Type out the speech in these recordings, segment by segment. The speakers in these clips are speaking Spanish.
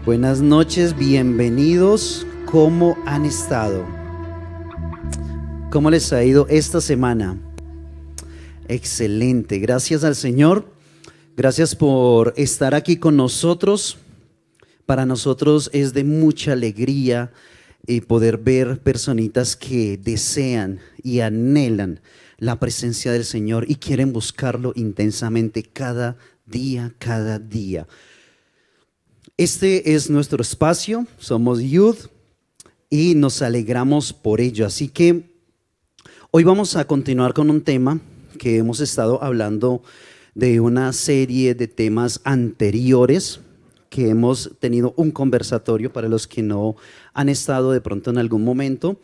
Buenas noches, bienvenidos. ¿Cómo han estado? ¿Cómo les ha ido esta semana? Excelente, gracias al Señor. Gracias por estar aquí con nosotros. Para nosotros es de mucha alegría poder ver personitas que desean y anhelan la presencia del Señor y quieren buscarlo intensamente cada día, cada día. Este es nuestro espacio, somos Youth y nos alegramos por ello. Así que hoy vamos a continuar con un tema que hemos estado hablando de una serie de temas anteriores, que hemos tenido un conversatorio para los que no han estado de pronto en algún momento.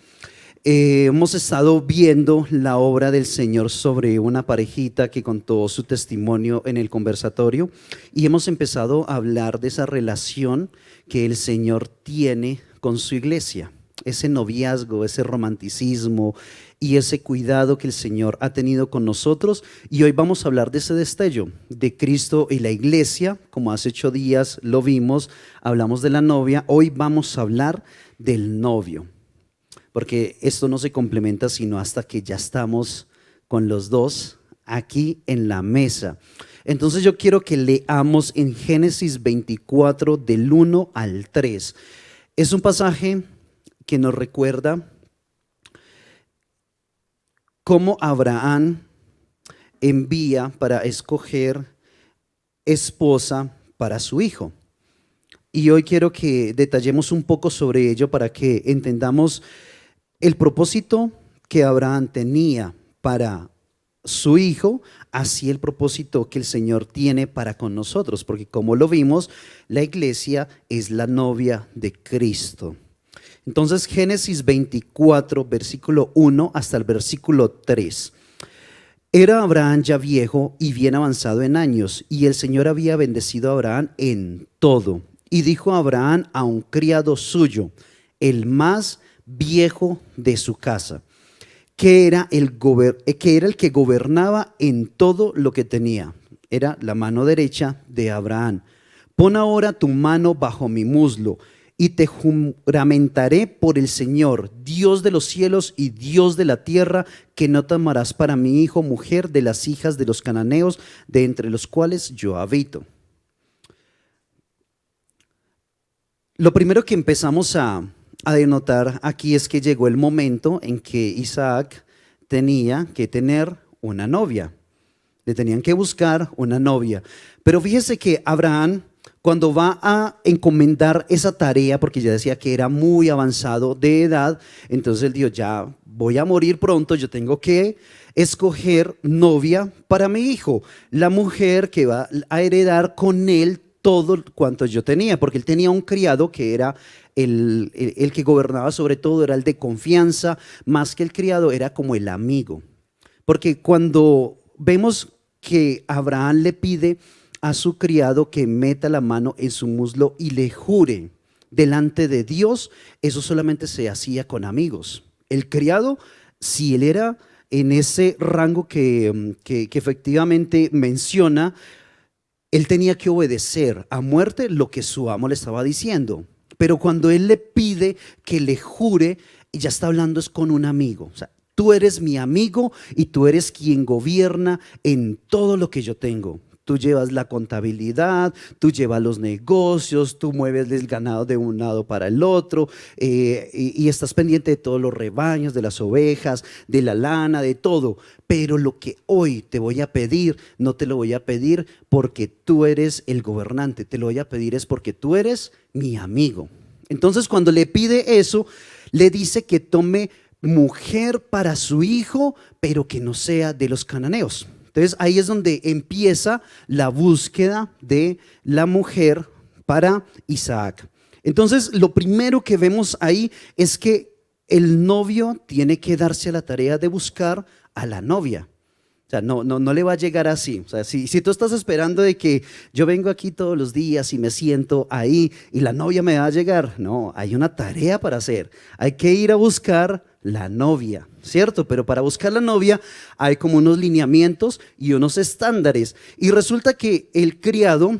Hemos estado viendo la obra del Señor sobre una parejita que contó su testimonio en el conversatorio y hemos empezado a hablar de esa relación que el Señor tiene con su iglesia, ese noviazgo, ese romanticismo y ese cuidado que el Señor ha tenido con nosotros. Y hoy vamos a hablar de ese destello de Cristo y la iglesia, como hace 8 días lo vimos, hablamos de la novia, hoy vamos a hablar del novio. Porque esto no se complementa sino hasta que ya estamos con los dos aquí en la mesa. Entonces yo quiero que leamos en Génesis 24 del 1 al 3. Es un pasaje que nos recuerda cómo Abraham envía para escoger esposa para su hijo. Y hoy quiero que detallemos un poco sobre ello para que entendamos el propósito que Abraham tenía para su hijo, así el propósito que el Señor tiene para con nosotros, porque como lo vimos, la iglesia es la novia de Cristo. Entonces, Génesis 24, versículo 1 hasta el versículo 3. Era Abraham ya viejo y bien avanzado en años, y el Señor había bendecido a Abraham en todo. Y dijo a Abraham a un criado suyo, el más viejo de su casa, que era el que gobernaba en todo lo que tenía, era la mano derecha de Abraham. Pon ahora tu mano bajo mi muslo y te juramentaré por el Señor, Dios de los cielos y Dios de la tierra, que no tomarás para mi hijo mujer de las hijas de los cananeos, de entre los cuales yo habito. Lo primero que empezamos a denotar aquí es que llegó el momento en que Isaac tenía que tener una novia. Le tenían que buscar una novia. Pero fíjese que Abraham, cuando va a encomendar esa tarea, porque ya decía que era muy avanzado de edad, entonces él dijo, ya voy a morir pronto, yo tengo que escoger novia para mi hijo, la mujer que va a heredar con él todo cuanto yo tenía, porque él tenía un criado que era el que gobernaba sobre todo, era el de confianza, más que el criado, era como el amigo. Porque cuando vemos que Abraham le pide a su criado que meta la mano en su muslo y le jure delante de Dios, eso solamente se hacía con amigos. El criado, si él era en ese rango que efectivamente menciona, él tenía que obedecer a muerte lo que su amo le estaba diciendo. Pero cuando él le pide que le jure, ya está hablando es con un amigo. O sea, tú eres mi amigo y tú eres quien gobierna en todo lo que yo tengo. Tú llevas la contabilidad, tú llevas los negocios, tú mueves el ganado de un lado para el otro y estás pendiente de todos los rebaños, de las ovejas, de la lana, de todo. Pero lo que hoy te voy a pedir, no te lo voy a pedir porque tú eres el gobernante, te lo voy a pedir es porque tú eres mi amigo. Entonces cuando le pide eso, le dice que tome mujer para su hijo, pero que no sea de los cananeos. Entonces ahí es donde empieza la búsqueda de la mujer para Isaac. Entonces lo primero que vemos ahí es que el novio tiene que darse a la tarea de buscar a la novia. O sea, no le va a llegar así. O sea, si tú estás esperando de que yo vengo aquí todos los días y me siento ahí y la novia me va a llegar, no, hay una tarea para hacer. Hay que ir a buscar la novia, ¿cierto? Pero para buscar la novia hay como unos lineamientos y unos estándares. Y resulta que el criado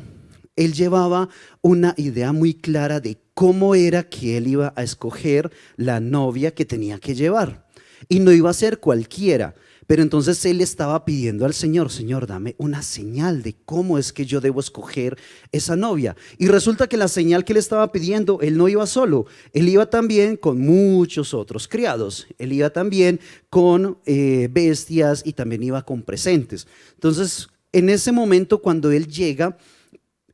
Él llevaba una idea muy clara de cómo era que él iba a escoger la novia que tenía que llevar. Y no iba a ser cualquiera. Pero entonces él estaba pidiendo al Señor, Señor, dame una señal de cómo es que yo debo escoger esa novia. Y resulta que la señal que él estaba pidiendo, él no iba solo, él iba también con muchos otros criados, él iba también con bestias y también iba con presentes. Entonces, en ese momento cuando él llega,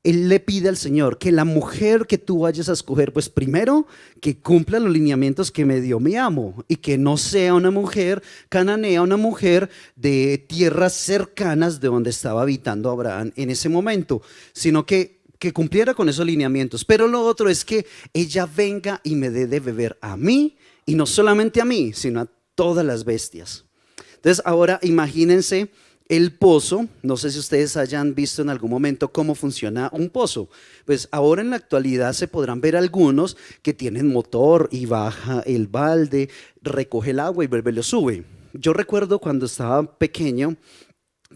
él le pide al Señor que la mujer que tú vayas a escoger, pues primero que cumpla los lineamientos que me dio mi amo y que no sea una mujer cananea, una mujer de tierras cercanas de donde estaba habitando Abraham en ese momento, sino que cumpliera con esos lineamientos. Pero lo otro es que ella venga y me dé de beber a mí, y no solamente a mí, sino a todas las bestias. Entonces ahora imagínense el pozo. No sé si ustedes hayan visto en algún momento cómo funciona un pozo. Pues ahora en la actualidad se podrán ver algunos que tienen motor y baja el balde, recoge el agua y vuelve y lo sube. Yo recuerdo cuando estaba pequeño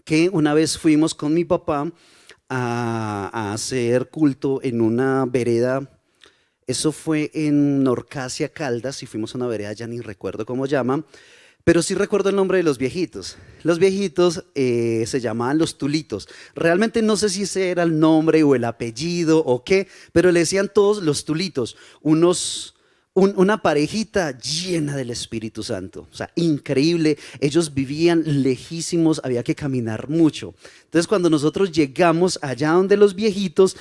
que una vez fuimos con mi papá a hacer culto en una vereda. Eso fue en Norcasia, Caldas, y fuimos a una vereda, ya ni recuerdo cómo llama. Pero sí recuerdo el nombre de los viejitos. Los viejitos se llamaban los Tulitos. Realmente no sé si ese era el nombre o el apellido o qué, pero le decían todos los Tulitos, una parejita llena del Espíritu Santo. O sea, increíble. Ellos vivían lejísimos, había que caminar mucho. Entonces, cuando nosotros llegamos allá donde los viejitos,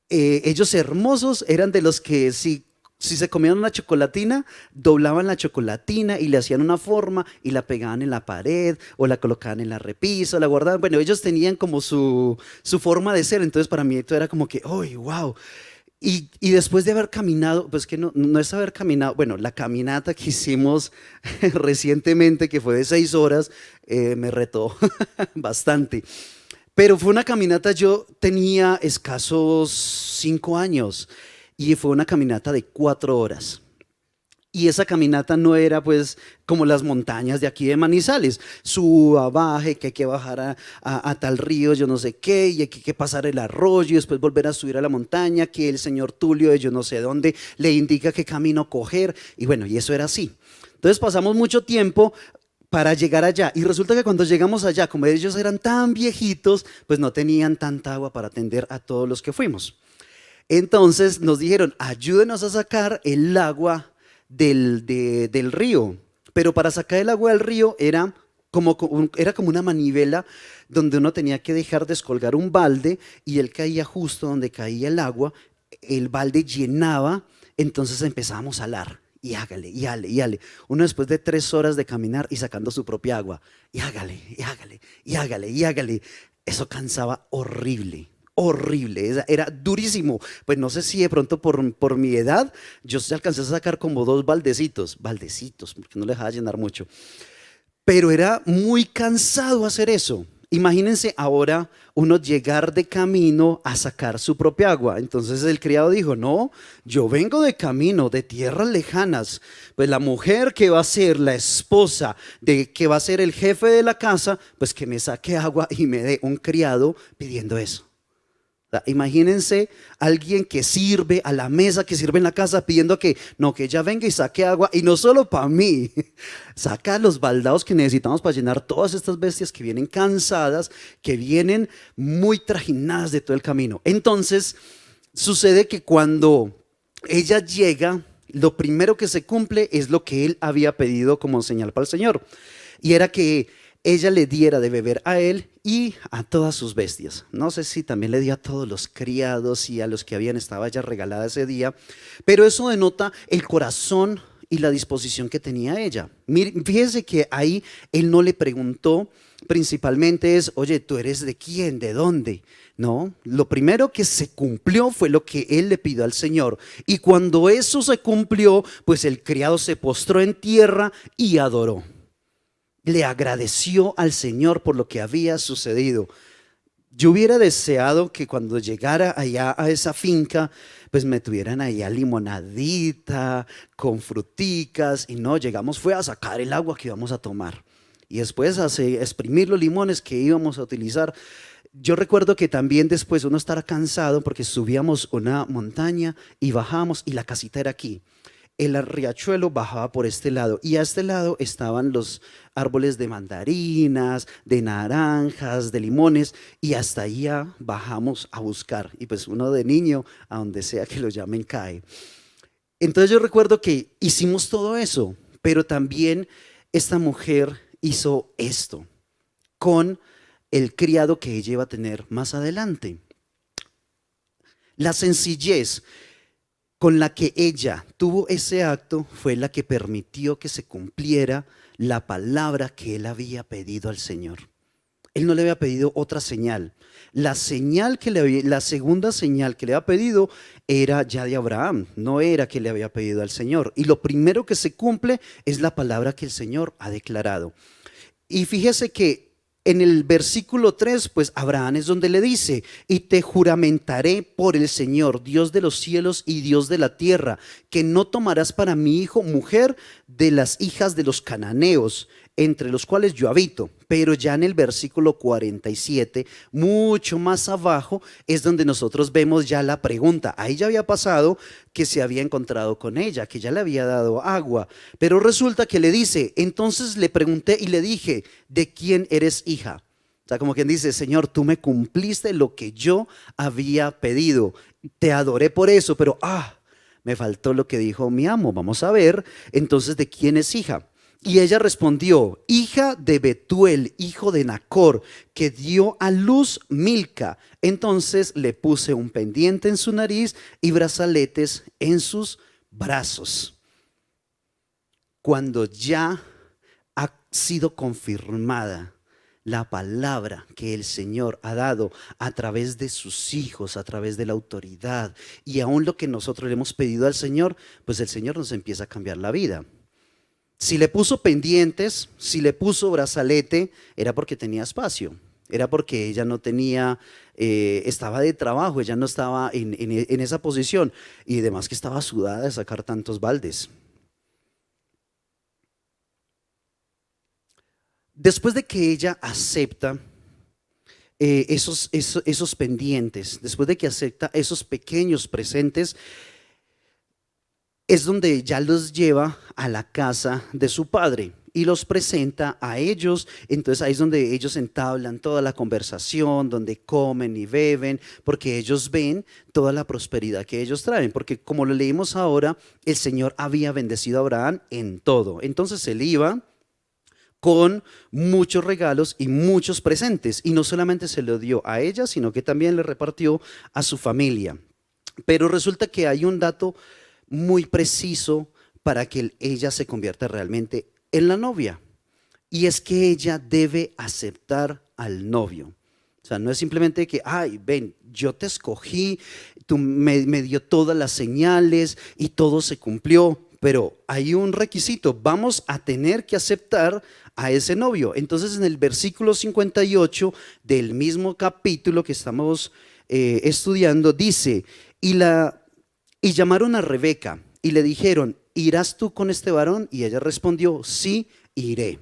ellos hermosos eran de los que si se comían una chocolatina, doblaban la chocolatina y le hacían una forma y la pegaban en la pared o la colocaban en la repisa, o la guardaban. Bueno, ellos tenían como su forma de ser. Entonces para mí esto era como que, ¡ay, wow! Y después de haber caminado, pues que no es haber caminado, bueno, la caminata que hicimos recientemente, que fue de 6 horas, me retó bastante. Pero fue una caminata, yo tenía escasos 5 años y fue una caminata de 4 horas. Y esa caminata no era pues como las montañas de aquí de Manizales, suba, baje, que hay que bajar a tal río, yo no sé qué, y hay que pasar el arroyo y después volver a subir a la montaña, que el señor Tulio de yo no sé dónde le indica qué camino coger, y bueno, y eso era así. Entonces pasamos mucho tiempo para llegar allá, y resulta que cuando llegamos allá, como ellos eran tan viejitos, pues no tenían tanta agua para atender a todos los que fuimos. Entonces nos dijeron, ayúdenos a sacar el agua del río. Pero para sacar el agua del río era como una manivela donde uno tenía que dejar descolgar un balde y él caía justo donde caía el agua, el balde llenaba, entonces empezábamos a alar. Y hágale, y hágale, y hágale. Uno después de 3 horas de caminar y sacando su propia agua. Y hágale, y hágale, y hágale, y hágale. Eso cansaba horrible. Horrible, era durísimo. Pues no sé si de pronto por mi edad, yo sí alcancé a sacar como 2 baldecitos, porque no le dejaba llenar mucho. Pero era muy cansado hacer eso. Imagínense ahora uno llegar de camino a sacar su propia agua. Entonces el criado dijo, no, yo vengo de camino, de tierras lejanas. Pues la mujer que va a ser la esposa, de que va a ser el jefe de la casa, pues que me saque agua y me dé un criado pidiendo eso. Imagínense alguien que sirve a la mesa, que sirve en la casa pidiendo que no, que ella venga y saque agua, y no solo para mí, saca los baldados que necesitamos para llenar todas estas bestias que vienen cansadas, que vienen muy trajinadas de todo el camino. Entonces sucede que cuando ella llega, lo primero que se cumple es lo que él había pedido como señal para el Señor, y era que ella le diera de beber a él y a todas sus bestias. No sé si también le dio a todos los criados y a los que habían estado ya regalada ese día, pero eso denota el corazón y la disposición que tenía ella. Fíjese que ahí él no le preguntó, principalmente es, oye, ¿tú eres de quién? ¿De dónde? No, lo primero que se cumplió fue lo que él le pidió al Señor. Y cuando eso se cumplió, pues el criado se postró en tierra y adoró. Le agradeció al Señor por lo que había sucedido. Yo hubiera deseado que cuando llegara allá a esa finca, pues me tuvieran allá limonadita, con fruticas, y no, llegamos fue a sacar el agua que íbamos a tomar. Y después a exprimir los limones que íbamos a utilizar. Yo recuerdo que también después uno estará cansado porque subíamos una montaña y bajábamos y la casita era aquí. El riachuelo bajaba por este lado y a este lado estaban los árboles de mandarinas, de naranjas, de limones y hasta ahí ya bajamos a buscar. Y pues uno de niño, a donde sea que lo llamen, cae. Entonces yo recuerdo que hicimos todo eso, pero también esta mujer hizo esto con el criado que ella iba a tener más adelante. La sencillez con la que ella tuvo ese acto fue la que permitió que se cumpliera la palabra que él había pedido al Señor. Él no le había pedido otra señal. La segunda señal que le había pedido era ya de Abraham, no era que le había pedido al Señor. Y lo primero que se cumple es la palabra que el Señor ha declarado. Y fíjese que en el versículo 3, pues Abraham es donde le dice, y te juramentaré por el Señor, Dios de los cielos y Dios de la tierra, que no tomarás para mi hijo mujer de las hijas de los cananeos, entre los cuales yo habito. Pero ya en el versículo 47, mucho más abajo, es donde nosotros vemos ya la pregunta. Ahí ya había pasado que se había encontrado con ella, que ya le había dado agua. Pero resulta que le dice, entonces le pregunté y le dije, ¿de quién eres hija? O sea, como quien dice, Señor, tú me cumpliste lo que yo había pedido. Te adoré por eso, pero me faltó lo que dijo mi amo. Vamos a ver, entonces, ¿de quién es hija? Y ella respondió, hija de Betuel, hijo de Nacor, que dio a luz Milca. Entonces le puse un pendiente en su nariz y brazaletes en sus brazos. Cuando ya ha sido confirmada la palabra que el Señor ha dado a través de sus hijos, a través de la autoridad y aún lo que nosotros le hemos pedido al Señor, pues el Señor nos empieza a cambiar la vida. Si le puso pendientes, si le puso brazalete, era porque tenía espacio, era porque ella no tenía, estaba de trabajo, ella no estaba en esa posición y además que estaba sudada de sacar tantos baldes. Después de que ella acepta esos pendientes, después de que acepta esos pequeños presentes, es donde ya los lleva a la casa de su padre y los presenta a ellos. Entonces ahí es donde ellos entablan toda la conversación, donde comen y beben, porque ellos ven toda la prosperidad que ellos traen, porque como lo leímos ahora, el Señor había bendecido a Abraham en todo. Entonces él iba con muchos regalos y muchos presentes, y no solamente se lo dio a ella, sino que también le repartió a su familia. Pero resulta que hay un dato muy preciso para que ella se convierta realmente en la novia. Y es que ella debe aceptar al novio. O sea, no es simplemente que, ay, ven, yo te escogí, tú me dio todas las señales y todo se cumplió, pero hay un requisito, vamos a tener que aceptar a ese novio. Entonces en el versículo 58 del mismo capítulo que estamos estudiando, dice, y llamaron a Rebeca y le dijeron, ¿irás tú con este varón? Y ella respondió, sí, iré.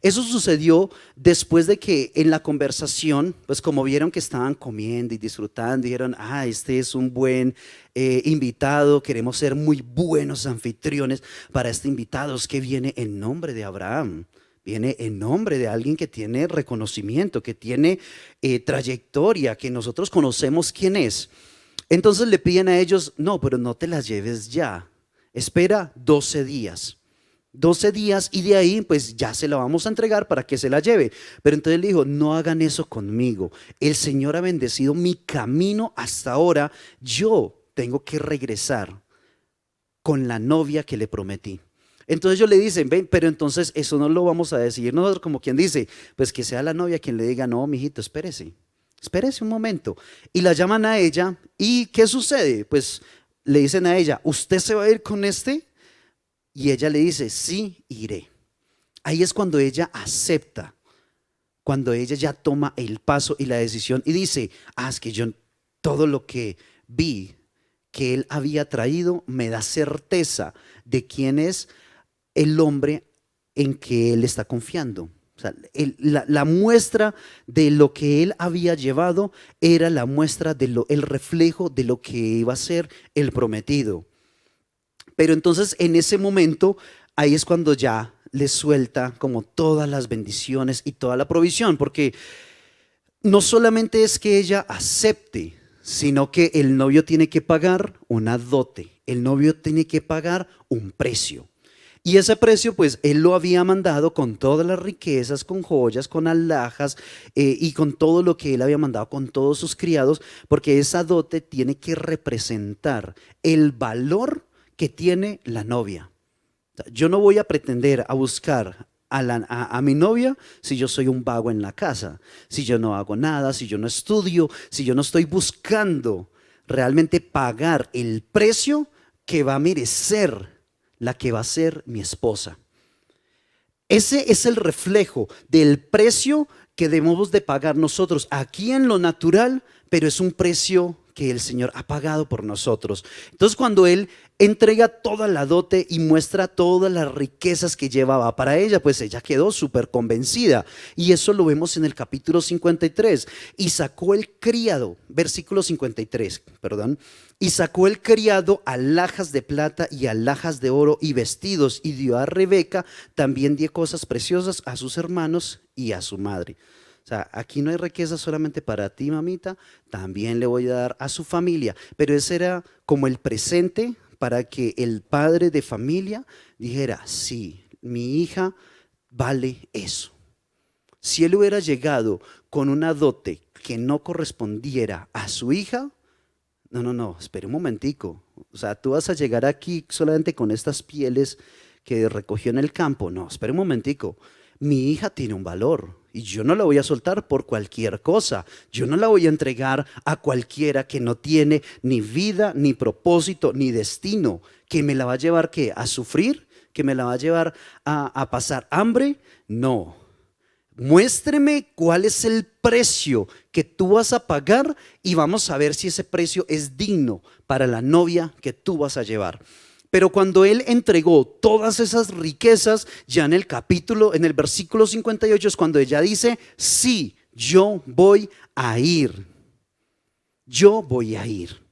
Eso sucedió después de que en la conversación, pues como vieron que estaban comiendo y disfrutando, dijeron, este es un buen invitado, queremos ser muy buenos anfitriones para este invitado, es que viene en nombre de Abraham. Viene en nombre de alguien que tiene reconocimiento, que tiene trayectoria, que nosotros conocemos quién es. Entonces le piden a ellos, no, pero no te las lleves ya, espera 12 días. 12 días y de ahí pues ya se la vamos a entregar para que se la lleve. Pero entonces le dijo, no hagan eso conmigo. El Señor ha bendecido mi camino hasta ahora. Yo tengo que regresar con la novia que le prometí. Entonces ellos le dicen, ven, pero entonces eso no lo vamos a decidir nosotros, como quien dice, pues que sea la novia quien le diga, no, mijito, espérese un momento. Y la llaman a ella y ¿qué sucede? Pues le dicen a ella, ¿usted se va a ir con este? Y ella le dice, sí, iré. Ahí es cuando ella acepta, cuando ella ya toma el paso y la decisión y dice, es que yo todo lo que vi que él había traído me da certeza de quién es el hombre en que él está confiando. O sea, la muestra de lo que él había llevado era la muestra el reflejo de lo que iba a ser el prometido. Pero entonces en ese momento, ahí es cuando ya le suelta como todas las bendiciones y toda la provisión, porque no solamente es que ella acepte, sino que el novio tiene que pagar una dote, el novio tiene que pagar un precio. Y ese precio, pues él lo había mandado con todas las riquezas, con joyas, con alhajas y con todo lo que él había mandado, con todos sus criados, porque esa dote tiene que representar el valor que tiene la novia. Yo no voy a pretender a buscar a mi novia si yo soy un vago en la casa, si yo no hago nada, si yo no estudio, si yo no estoy buscando realmente pagar el precio que va a merecer la que va a ser mi esposa. Ese es el reflejo del precio que debemos de pagar nosotros aquí en lo natural, pero es un precio que el Señor ha pagado por nosotros. Entonces, cuando Él entrega toda la dote y muestra todas las riquezas que llevaba para ella, pues ella quedó súper convencida. Y eso lo vemos en el capítulo 53. Y sacó el criado, versículo 53, perdón. Y sacó el criado alhajas de plata y alhajas de oro y vestidos, y dio a Rebeca, también dio cosas preciosas a sus hermanos y a su madre. O sea, aquí no hay riqueza solamente para ti, mamita, también le voy a dar a su familia. Pero ese era como el presente para que el padre de familia dijera, sí, mi hija vale eso. Si él hubiera llegado con una dote que no correspondiera a su hija, no, espere un momentico. O sea, tú vas a llegar aquí solamente con estas pieles que recogió en el campo. No, espere un momentico. Mi hija tiene un valor y yo no la voy a soltar por cualquier cosa. Yo no la voy a entregar a cualquiera que no tiene ni vida, ni propósito, ni destino, que me la va a llevar ¿qué? ¿A sufrir? ¿Que me la va a llevar a pasar hambre? No. Muéstreme cuál es el precio que tú vas a pagar y vamos a ver si ese precio es digno para la novia que tú vas a llevar. Pero cuando él entregó todas esas riquezas, ya en el versículo 58 es cuando ella dice, sí, yo voy a ir. Yo voy a ir.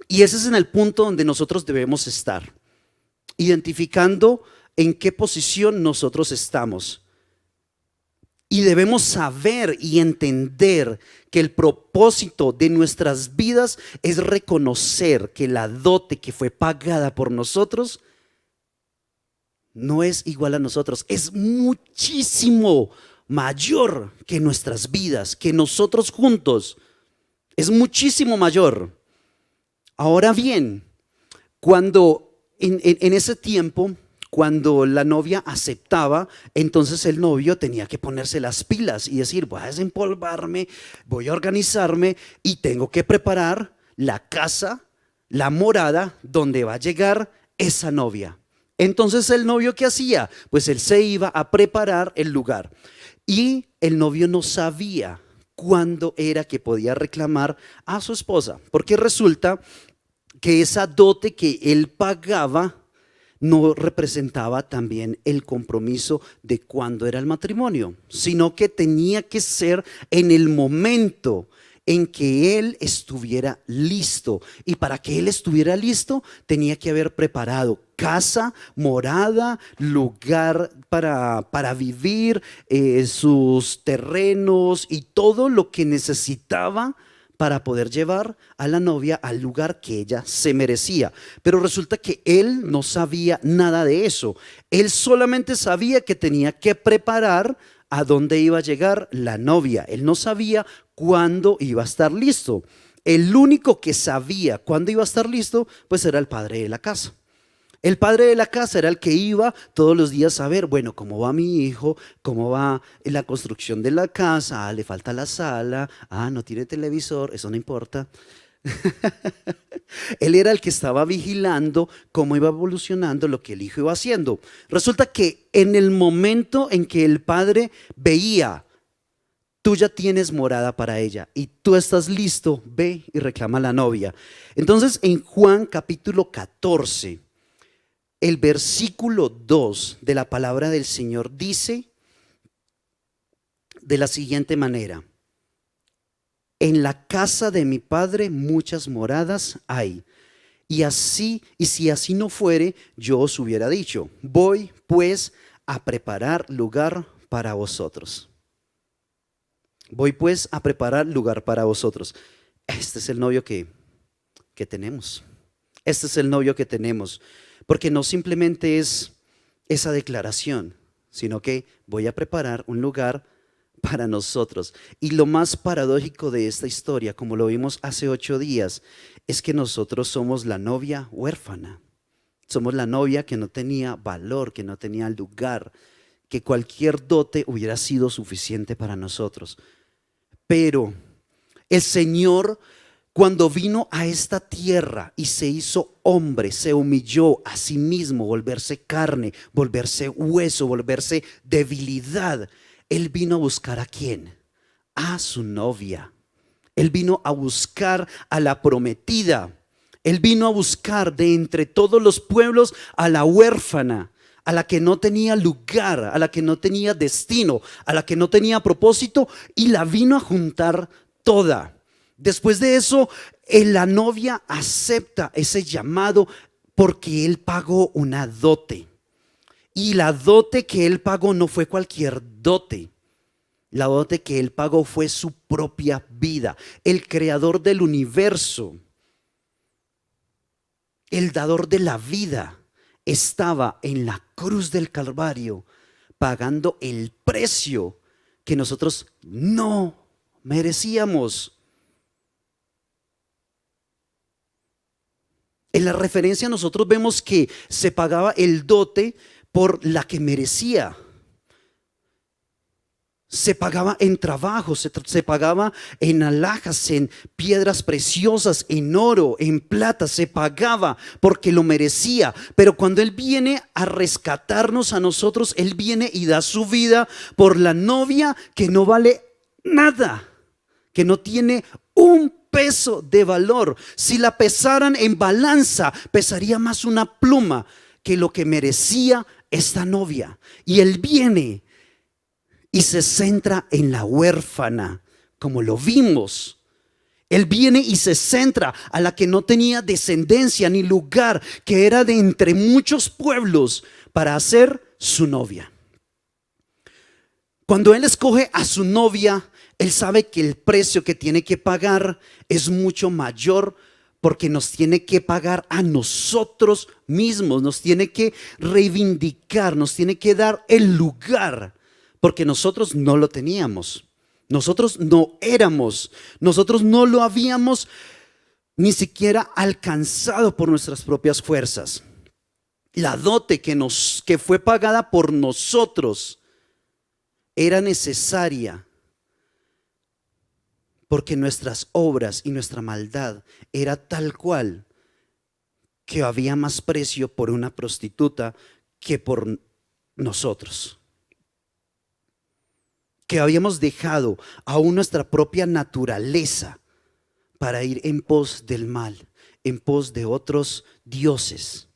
Y ese es en el punto donde nosotros debemos estar, identificando en qué posición nosotros estamos. Y debemos saber y entender que el propósito de nuestras vidas es reconocer que la dote que fue pagada por nosotros no es igual a nosotros, es muchísimo mayor que nuestras vidas, que nosotros juntos, es muchísimo mayor. Ahora bien, cuando en ese tiempo, cuando la novia aceptaba, entonces el novio tenía que ponerse las pilas y decir, voy a desempolvarme, voy a organizarme y tengo que preparar la casa, la morada donde va a llegar esa novia. Entonces el novio, ¿qué hacía? Pues él se iba a preparar el lugar y el novio no sabía cuándo era que podía reclamar a su esposa, porque resulta que esa dote que él pagaba no representaba también el compromiso de cuándo era el matrimonio, sino que tenía que ser en el momento en que él estuviera listo. Y para que él estuviera listo, tenía que haber preparado casa, morada, lugar para vivir, sus terrenos y todo lo que necesitaba para poder llevar a la novia al lugar que ella se merecía. Pero resulta que él no sabía nada de eso. Él solamente sabía que tenía que preparar a dónde iba a llegar la novia. Él no sabía cuándo iba a estar listo. El único que sabía cuándo iba a estar listo, pues era el padre de la casa. El padre de la casa era el que iba todos los días a ver, bueno, cómo va mi hijo, cómo va la construcción de la casa, le falta la sala, no tiene televisor, eso no importa. Él era el que estaba vigilando cómo iba evolucionando lo que el hijo iba haciendo. Resulta que en el momento en que el padre veía, tú ya tienes morada para ella y tú estás listo, ve y reclama a la novia. Entonces en Juan capítulo 14, el versículo 2 de la palabra del Señor dice de la siguiente manera: en la casa de mi padre muchas moradas hay. Y si así no fuere, yo os hubiera dicho, voy pues a preparar lugar para vosotros. Voy pues a preparar lugar para vosotros. Este es el novio que tenemos. Este es el novio que tenemos. Porque no simplemente es esa declaración, sino que voy a preparar un lugar para nosotros. Y lo más paradójico de esta historia, como lo vimos hace 8 días, es que nosotros somos la novia huérfana. Somos la novia que no tenía valor, que no tenía lugar, que cualquier dote hubiera sido suficiente para nosotros. Pero el Señor, cuando vino a esta tierra y se hizo hombre, se humilló a sí mismo, volverse carne, volverse hueso, volverse debilidad. Él vino a buscar ¿a quién? A su novia. Él vino a buscar a la prometida. Él vino a buscar de entre todos los pueblos a la huérfana, a la que no tenía lugar, a la que no tenía destino, a la que no tenía propósito, y la vino a juntar toda. Después de eso, la novia acepta ese llamado porque él pagó una dote. Y la dote que él pagó no fue cualquier dote. La dote que él pagó fue su propia vida. El creador del universo, el dador de la vida, estaba en la cruz del Calvario pagando el precio que nosotros no merecíamos. En la referencia nosotros vemos que se pagaba el dote por la que merecía. Se pagaba en trabajo, se pagaba en alhajas, en piedras preciosas, en oro, en plata. Se pagaba porque lo merecía. Pero cuando Él viene a rescatarnos a nosotros, Él viene y da su vida por la novia que no vale nada, que no tiene un peso de valor. Si la pesaran en balanza, pesaría más una pluma que lo que merecía esta novia. Y Él viene y se centra en la huérfana, como lo vimos. Él viene y se centra a la que no tenía descendencia ni lugar, que era de entre muchos pueblos, para hacer su novia. Cuando Él escoge a su novia, Él sabe que el precio que tiene que pagar es mucho mayor, porque nos tiene que pagar a nosotros mismos, nos tiene que reivindicar, nos tiene que dar el lugar. Porque nosotros no lo teníamos, nosotros no éramos, nosotros no lo habíamos ni siquiera alcanzado por nuestras propias fuerzas. La dote que fue pagada por nosotros era necesaria porque nuestras obras y nuestra maldad era tal cual que había más precio por una prostituta que por nosotros. Que habíamos dejado aún nuestra propia naturaleza para ir en pos del mal, en pos de otros dioses.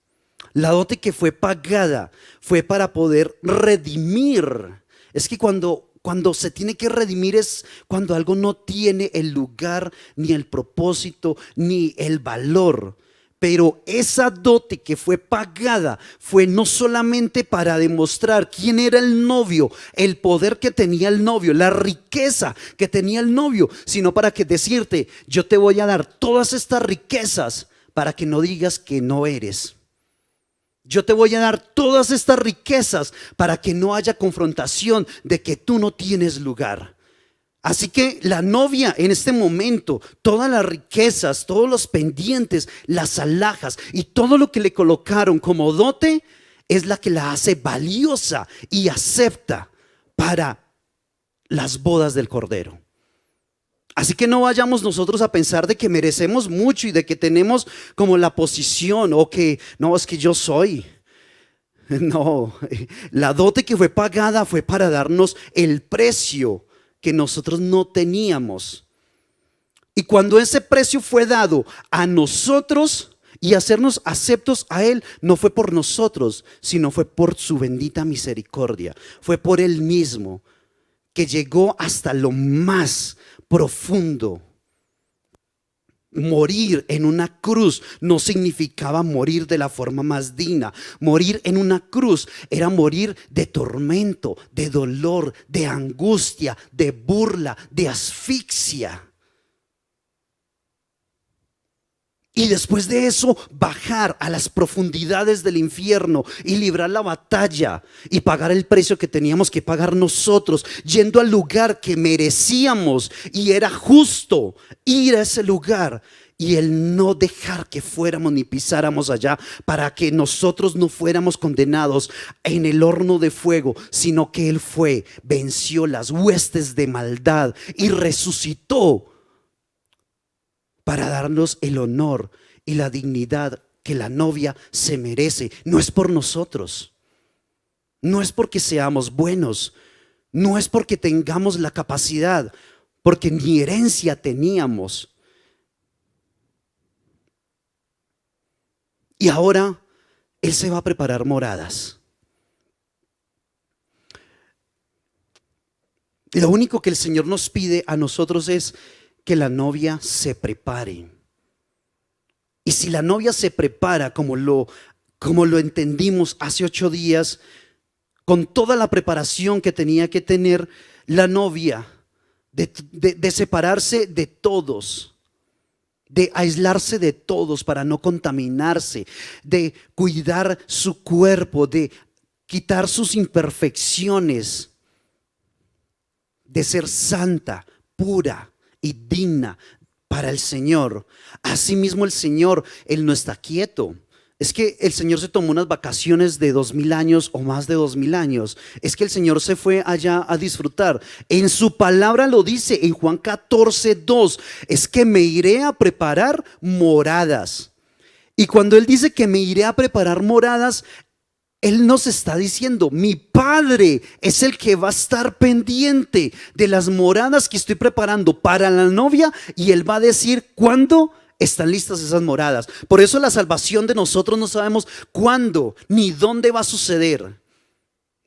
La dote que fue pagada fue para poder redimir. Es que cuando se tiene que redimir es cuando algo no tiene el lugar, ni el propósito, ni el valor. Pero esa dote que fue pagada fue no solamente para demostrar quién era el novio, el poder que tenía el novio, la riqueza que tenía el novio, sino para que decirte, yo te voy a dar todas estas riquezas para que no digas que no eres. Yo te voy a dar todas estas riquezas para que no haya confrontación de que tú no tienes lugar. Así que la novia en este momento, todas las riquezas, todos los pendientes, las alhajas y todo lo que le colocaron como dote es la que la hace valiosa y acepta para las bodas del Cordero. Así que no vayamos nosotros a pensar de que merecemos mucho y de que tenemos como la posición o que no, es que yo soy. No, la dote que fue pagada fue para darnos el precio que nosotros no teníamos. Y cuando ese precio fue dado a nosotros y hacernos aceptos a Él, no fue por nosotros, sino fue por su bendita misericordia. Fue por Él mismo que llegó hasta lo más profundo. Morir en una cruz no significaba morir de la forma más digna. Morir en una cruz era morir de tormento, de dolor, de angustia, de burla, de asfixia. Y después de eso, bajar a las profundidades del infierno y librar la batalla y pagar el precio que teníamos que pagar nosotros, yendo al lugar que merecíamos y era justo ir a ese lugar. Y el no dejar que fuéramos ni pisáramos allá para que nosotros no fuéramos condenados en el horno de fuego, sino que Él fue, venció las huestes de maldad y resucitó para darnos el honor y la dignidad que la novia se merece. No es por nosotros, no es porque seamos buenos, no es porque tengamos la capacidad, porque ni herencia teníamos. Y ahora Él se va a preparar moradas. Lo único que el Señor nos pide a nosotros es que la novia se prepare. Y si la novia se prepara como lo entendimos hace 8 días, con toda la preparación que tenía que tener la novia, de separarse de todos, de aislarse de todos para no contaminarse, de cuidar su cuerpo, de quitar sus imperfecciones, de ser santa, pura y digna para el Señor. Asimismo el Señor, Él no está quieto. Es que el Señor se tomó unas vacaciones de 2000 años o más de 2000 años. Es que el Señor se fue allá a disfrutar. En su palabra lo dice en Juan 14:2. Es que me iré a preparar moradas. Y cuando Él dice que me iré a preparar moradas, Él nos está diciendo, mi Padre es el que va a estar pendiente de las moradas que estoy preparando para la novia, y Él va a decir cuándo están listas esas moradas. Por eso la salvación de nosotros no sabemos cuándo ni dónde va a suceder.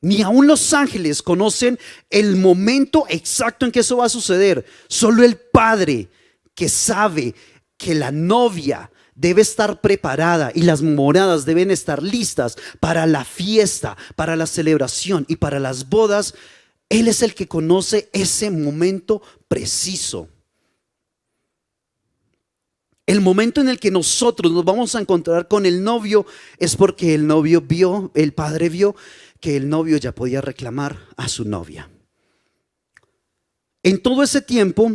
Ni aún los ángeles conocen el momento exacto en que eso va a suceder. Solo el Padre, que sabe que la novia debe estar preparada y las moradas deben estar listas para la fiesta, para la celebración y para las bodas. Él es el que conoce ese momento preciso. El momento en el que nosotros nos vamos a encontrar con el novio es porque el novio vio, el padre vio que el novio ya podía reclamar a su novia. En todo ese tiempo,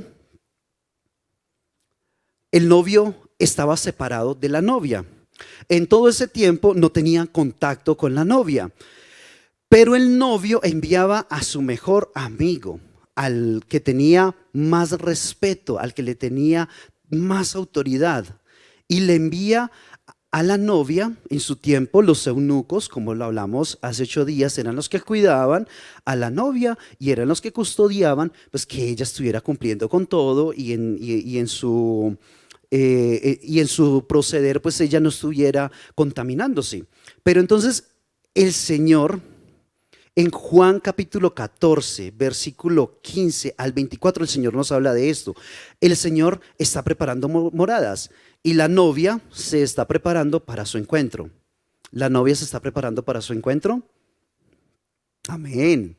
el novio estaba separado de la novia. En todo ese tiempo no tenía contacto con la novia. Pero el novio enviaba a su mejor amigo, al que tenía más respeto, al que le tenía más autoridad, y le envía a la novia. En su tiempo los eunucos, como lo hablamos hace 8 días, eran los que cuidaban a la novia y eran los que custodiaban pues que ella estuviera cumpliendo con todo y en su proceder pues ella no estuviera contaminándose. Pero entonces el Señor en Juan capítulo 14 versículo 15 al 24 el Señor nos habla de esto. El Señor está preparando moradas y la novia se está preparando para su encuentro. ¿La novia se está preparando para su encuentro? Amén.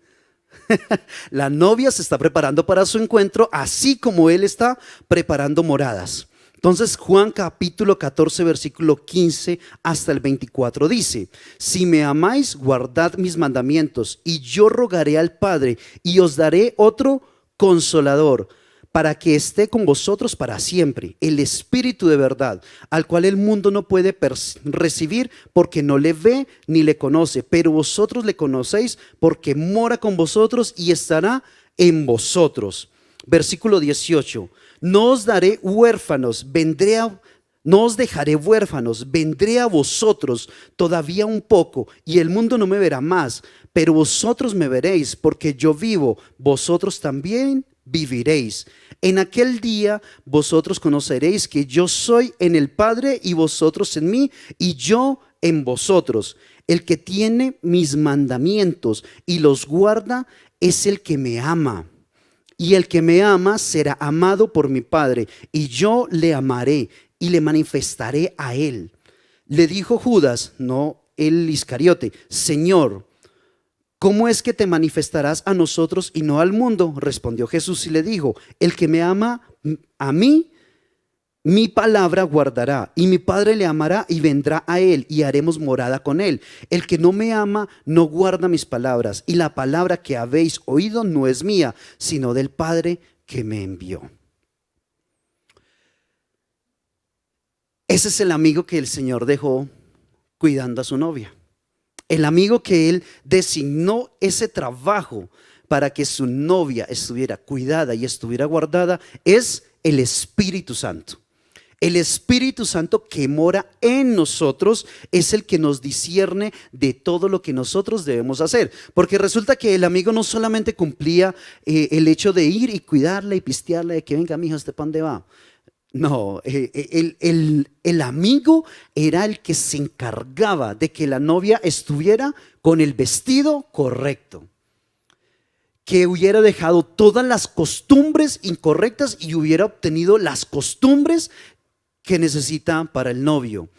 La novia se está preparando para su encuentro, así como Él está preparando moradas. Entonces Juan capítulo 14 versículo 15 hasta el 24 dice: si me amáis, guardad mis mandamientos, y yo rogaré al Padre y os daré otro consolador, para que esté con vosotros para siempre, el Espíritu de verdad, al cual el mundo no puede recibir porque no le ve ni le conoce, pero vosotros le conocéis porque mora con vosotros y estará en vosotros. Versículo 18: no os daré huérfanos, no os dejaré huérfanos, vendré a vosotros todavía un poco, y el mundo no me verá más, pero vosotros me veréis, porque yo vivo, vosotros también viviréis. En aquel día vosotros conoceréis que yo soy en el Padre y vosotros en mí y yo en vosotros. El que tiene mis mandamientos y los guarda es el que me ama. Y el que me ama será amado por mi Padre, y yo le amaré y le manifestaré a él. Le dijo Judas, no el Iscariote: Señor, ¿cómo es que te manifestarás a nosotros y no al mundo? Respondió Jesús y le dijo: el que me ama a mí, mi palabra guardará, y mi Padre le amará y vendrá a él y haremos morada con él. El que no me ama no guarda mis palabras, y la palabra que habéis oído no es mía, sino del Padre que me envió. Ese es el amigo que el Señor dejó cuidando a su novia. El amigo que Él designó ese trabajo para que su novia estuviera cuidada y estuviera guardada es el Espíritu Santo. El Espíritu Santo que mora en nosotros es el que nos discierne de todo lo que nosotros debemos hacer. Porque resulta que el amigo no solamente cumplía el hecho de ir y cuidarla y pistearla, de que venga, mijo, ¿este para dónde va? No, el amigo era el que se encargaba de que la novia estuviera con el vestido correcto, que hubiera dejado todas las costumbres incorrectas y hubiera obtenido las costumbres que necesita para el novio,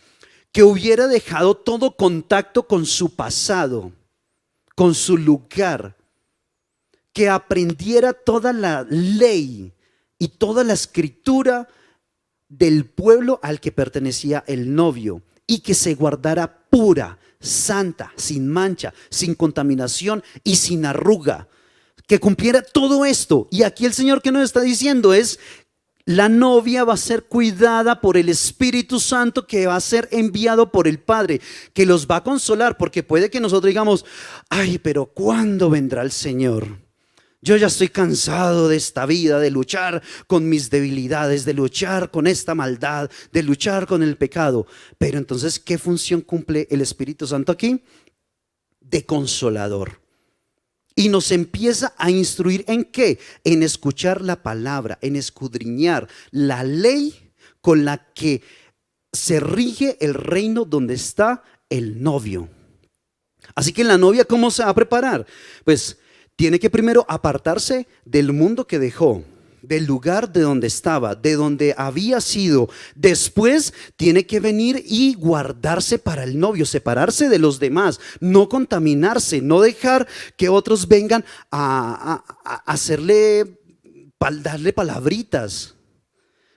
que hubiera dejado todo contacto con su pasado, con su lugar, que aprendiera toda la ley y toda la escritura del pueblo al que pertenecía el novio, y que se guardara pura, santa, sin mancha, sin contaminación y sin arruga, que cumpliera todo esto. Y aquí el Señor que nos está diciendo es: la novia va a ser cuidada por el Espíritu Santo, que va a ser enviado por el Padre, que los va a consolar, porque puede que nosotros digamos: ay, pero ¿cuándo vendrá el Señor? Yo ya estoy cansado de esta vida, de luchar con mis debilidades, de luchar con esta maldad, de luchar con el pecado. Pero entonces, ¿qué función cumple el Espíritu Santo aquí? De consolador. Y nos empieza a instruir ¿en qué? En escuchar la palabra, en escudriñar la ley con la que se rige el reino donde está el novio. Así que la novia, ¿cómo se va a preparar? Pues tiene que primero apartarse del mundo que dejó, del lugar de donde estaba, de donde había sido. Después tiene que venir y guardarse para el novio, separarse de los demás, no contaminarse, no dejar que otros vengan a darle palabritas.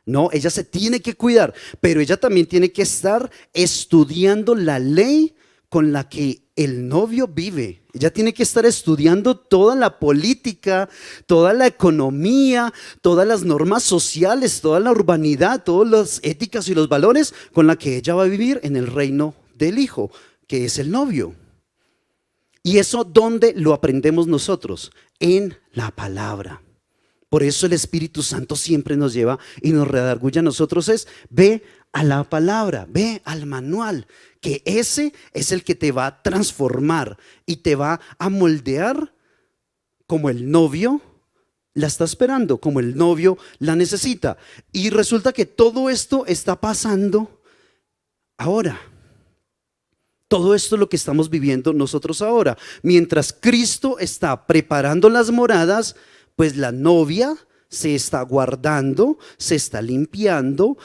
No, ella se tiene que cuidar, pero ella también tiene que estar estudiando la ley con la que el novio vive. Ella tiene que estar estudiando toda la política, toda la economía, todas las normas sociales, toda la urbanidad, todas las éticas y los valores con la que ella va a vivir en el reino del Hijo, que es el novio. ¿Y eso dónde lo aprendemos nosotros? En la palabra. Por eso el Espíritu Santo siempre nos lleva y nos redarguye a nosotros ve a la palabra, ve al manual, que ese es el que te va a transformar y te va a moldear como el novio la está esperando, como el novio la necesita. Y resulta que todo esto está pasando ahora. Todo esto es lo que estamos viviendo nosotros ahora. Mientras Cristo está preparando las moradas, pues la novia se está guardando, se está limpiando,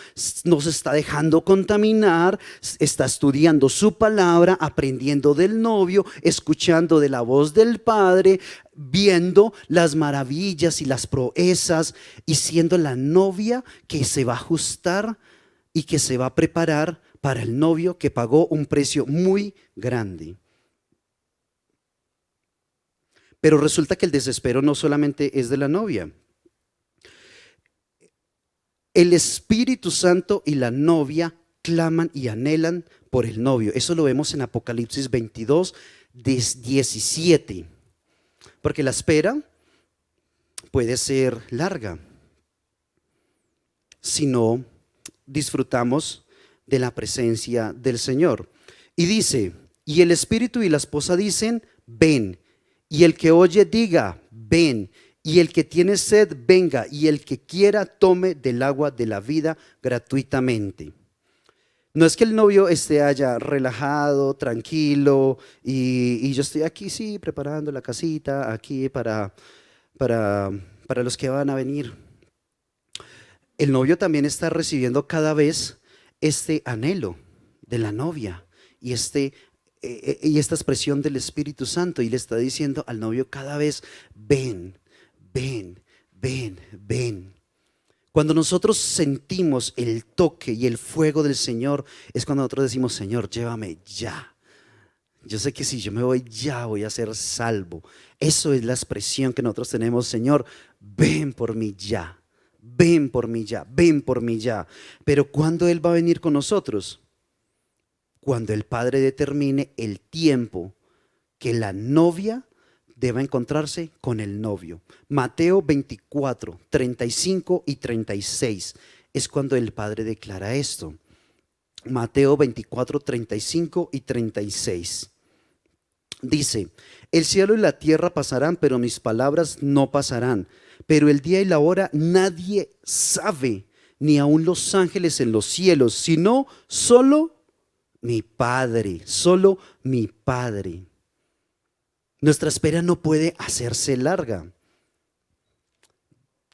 no se está dejando contaminar, está estudiando su palabra, aprendiendo del novio, escuchando de la voz del Padre, viendo las maravillas y las proezas, y siendo la novia que se va a ajustar y que se va a preparar para el novio que pagó un precio muy grande. Pero resulta que el desespero no solamente es de la novia. El Espíritu Santo y la novia claman y anhelan por el novio. Eso lo vemos en Apocalipsis 22, 17. Porque la espera puede ser larga si no disfrutamos de la presencia del Señor. Y dice: y el Espíritu y la esposa dicen: ven. Y el que oye diga: ven. Y el que tiene sed, venga, y el que quiera, tome del agua de la vida gratuitamente. No es que el novio esté allá relajado, tranquilo, y yo estoy aquí, sí, preparando la casita, aquí para, para los que van a venir. El novio también está recibiendo cada vez este anhelo de la novia y, y esta expresión del Espíritu Santo, y le está diciendo al novio cada vez, ven, ven, ven, ven. Cuando nosotros sentimos el toque y el fuego del Señor, es cuando nosotros decimos, Señor, llévame ya. Yo sé que si yo me voy ya voy a ser salvo. Eso es la expresión que nosotros tenemos, Señor, ven por mí ya. Ven por mí ya, ven por mí ya. Pero ¿cuándo Él va a venir con nosotros? Cuando el Padre determine el tiempo que la novia deba encontrarse con el novio. Mateo 24, 35 y 36 es cuando el Padre declara esto. Mateo 24, 35 y 36. Dice, el cielo y la tierra pasarán, pero mis palabras no pasarán. Pero el día y la hora nadie sabe, ni aun los ángeles en los cielos, sino solo mi Padre, solo mi Padre. Nuestra espera no puede hacerse larga.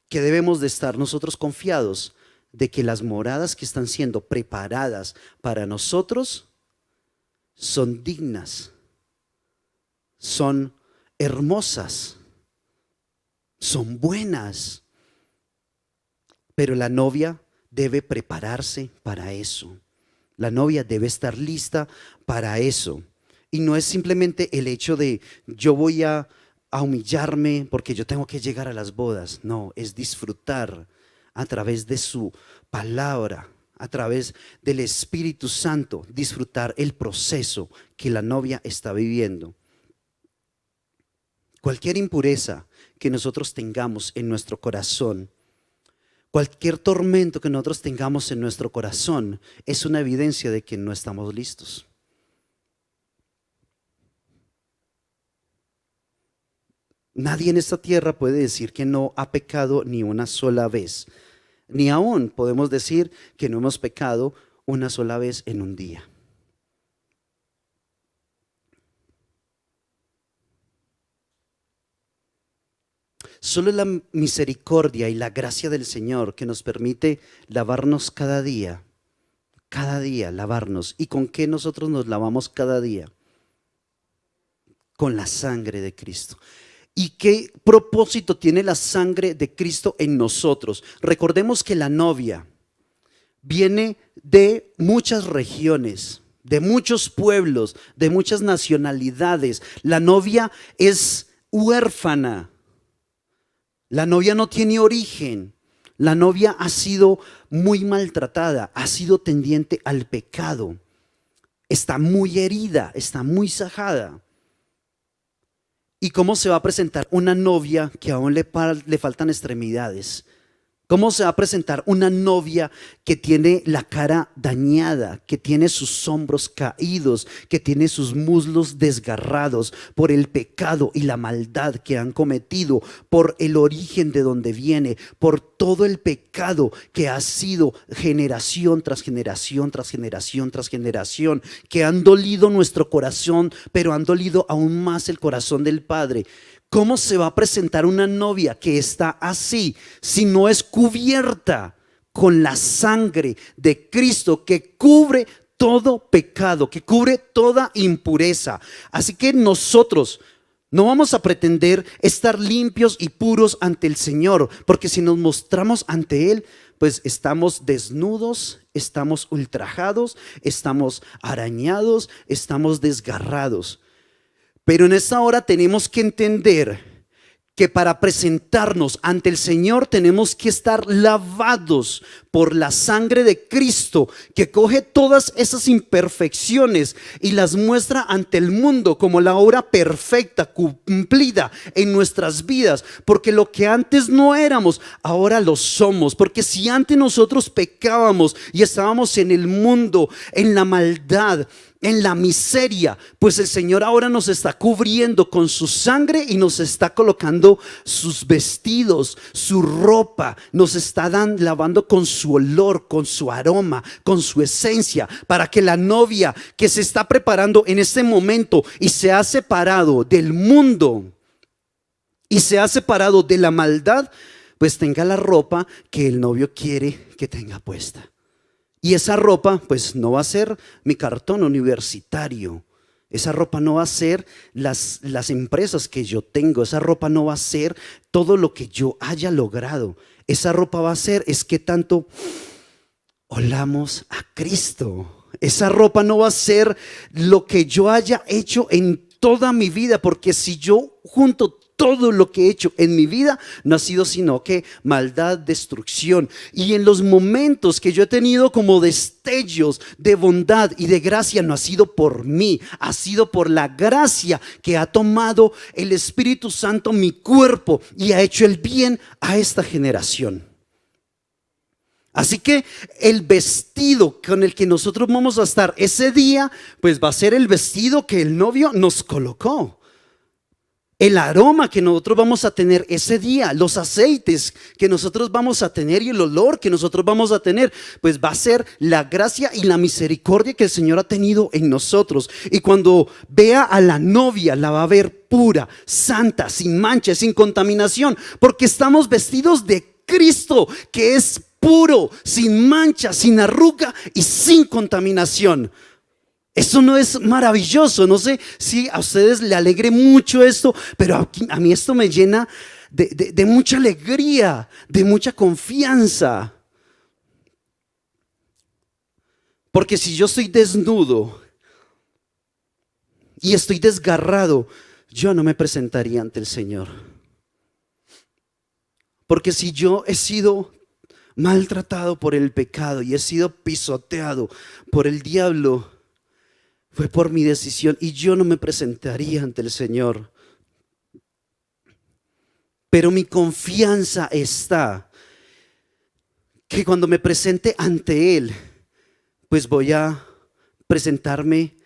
Que debemos de estar nosotros confiados de que las moradas que están siendo preparadas para nosotros son dignas, son hermosas, son buenas, pero la novia debe prepararse para eso. La novia debe estar lista para eso. Y no es simplemente el hecho de yo voy a humillarme porque yo tengo que llegar a las bodas. No, es disfrutar a través de su palabra, a través del Espíritu Santo, disfrutar el proceso que la novia está viviendo. Cualquier impureza que nosotros tengamos en nuestro corazón, cualquier tormento que nosotros tengamos en nuestro corazón, es una evidencia de que no estamos listos. Nadie en esta tierra puede decir que no ha pecado ni una sola vez. Ni aún podemos decir que no hemos pecado una sola vez en un día. Solo es la misericordia y la gracia del Señor que nos permite lavarnos cada día lavarnos. ¿Y con qué nosotros nos lavamos cada día? Con la sangre de Cristo. ¿Y qué propósito tiene la sangre de Cristo en nosotros? Recordemos que la novia viene de muchas regiones, de muchos pueblos, de muchas nacionalidades. La novia es huérfana. La novia no tiene origen. La novia ha sido muy maltratada, ha sido tendiente al pecado. Está muy herida, está muy sajada. ¿Y cómo se va a presentar una novia que aún le faltan extremidades? ¿Cómo se va a presentar una novia que tiene la cara dañada, que tiene sus hombros caídos, que tiene sus muslos desgarrados por el pecado y la maldad que han cometido, por el origen de donde viene, por todo el pecado que ha sido generación tras generación, tras generación, tras generación, que han dolido nuestro corazón, pero han dolido aún más el corazón del Padre? ¿Cómo se va a presentar una novia que está así si no es cubierta con la sangre de Cristo que cubre todo pecado, que cubre toda impureza? Así que nosotros no vamos a pretender estar limpios y puros ante el Señor, porque si nos mostramos ante Él, pues estamos desnudos, estamos ultrajados, estamos arañados, estamos desgarrados. Pero en esta hora tenemos que entender que para presentarnos ante el Señor tenemos que estar lavados por la sangre de Cristo, que coge todas esas imperfecciones y las muestra ante el mundo como la obra perfecta, cumplida en nuestras vidas. Porque lo que antes no éramos, ahora lo somos. Porque si antes nosotros pecábamos y estábamos en el mundo, en la maldad, en la miseria, pues el Señor ahora nos está cubriendo con su sangre y nos está colocando sus vestidos, su ropa, nos está lavando con su olor, con su aroma, con su esencia, para que la novia que se está preparando en este momento y se ha separado del mundo y se ha separado de la maldad, pues tenga la ropa que el novio quiere que tenga puesta. Y esa ropa pues no va a ser mi cartón universitario, esa ropa no va a ser las empresas que yo tengo, esa ropa no va a ser todo lo que yo haya logrado, esa ropa va a ser es que tanto olamos a Cristo. Esa ropa no va a ser lo que yo haya hecho en toda mi vida, porque si yo junto todo lo que he hecho en mi vida no ha sido sino que maldad, destrucción. Y en los momentos que yo he tenido como destellos de bondad y de gracia, no ha sido por mí, ha sido por la gracia que ha tomado el Espíritu Santo mi cuerpo y ha hecho el bien a esta generación. Así que el vestido con el que nosotros vamos a estar ese día, pues va a ser el vestido que el novio nos colocó. El aroma que nosotros vamos a tener ese día, los aceites que nosotros vamos a tener y el olor que nosotros vamos a tener, pues va a ser la gracia y la misericordia que el Señor ha tenido en nosotros. Y cuando vea a la novia, la va a ver pura, santa, sin mancha, sin contaminación, porque estamos vestidos de Cristo, que es puro, sin mancha, sin arruga y sin contaminación. Eso no es maravilloso. No sé si a ustedes le alegre mucho esto, pero a mí esto me llena de mucha alegría, de mucha confianza. Porque si yo estoy desnudo y estoy desgarrado, yo no me presentaría ante el Señor. Porque si yo he sido maltratado por el pecado y he sido pisoteado por el diablo, fue por mi decisión y yo no me presentaría ante el Señor. Pero mi confianza está que cuando me presente ante Él, pues voy a presentarme